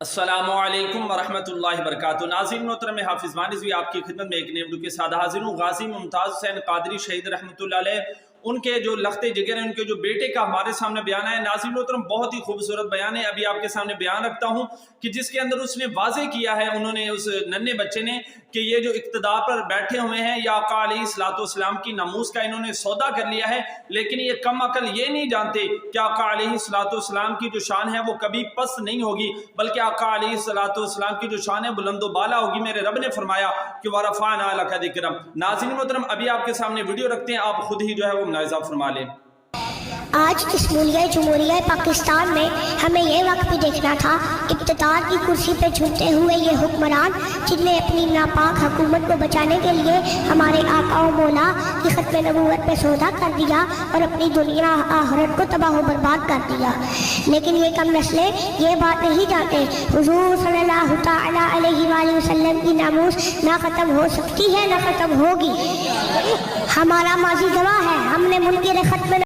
السلام علیکم ورحمۃ اللہ وبرکاتہ۔ ناظرین محترم، حافظ وانزوی آپ کی خدمت میں ایک نئے ویڈیو کے ساتھ حاضر ہوں۔ غازی ممتاز حسین قادری شہید رحمۃ اللہ علیہ، ان کے جو لختے جگر ہیں، ان کے جو بیٹے کا ہمارے سامنے بیان ہے، ناظرین محترم بہت ہی خوبصورت بیان ہے۔ ابھی آپ کے سامنے بیان رکھتا ہوں کہ جس کے اندر اس نے واضح کیا ہے، انہوں نے اس ننھے بچے نے، کہ یہ جو اقتدار پر بیٹھے ہوئے ہیں، یا آقا علیہ الصلوۃ والسلام کی ناموس کا انہوں نے سودا کر لیا ہے، لیکن یہ کم عقل یہ نہیں جانتے کہ آقا علیہ الصلوۃ والسلام کی جو شان ہے وہ کبھی پست نہیں ہوگی، بلکہ آقا علیہ الصلوۃ والسلام کی جو شان ہے بلند و بالا ہوگی۔ میرے رب نے فرمایا کہ وَرَفَعْنَا لَكَ ذِكْرَكَ۔ ناظرین محترم، ابھی آپ کے سامنے ویڈیو رکھتے ہیں، آپ خود ہی جو ہے وہ ملاحظہ فرما لیں۔ آج اس ملیہ جمہوریہ پاکستان میں ہمیں یہ وقت بھی دیکھنا تھا، اقتدار کی کرسی پہ جھومتے ہوئے یہ حکمران، جن نے اپنی ناپاک حکومت کو بچانے کے لیے ہمارے آقا و مولا کی ختم نبوت پہ سودا کر دیا اور اپنی دنیا آخرت کو تباہ و برباد کر دیا، لیکن یہ کم نسلیں یہ بات نہیں جانتے۔ حضور صلی اللہ تعالی علیہ وآلہ وسلم کی ناموس نہ ختم ہو سکتی ہے نہ ختم ہوگی۔ ہمارا ماضی گواہ ہے، ہم نے منکر ختم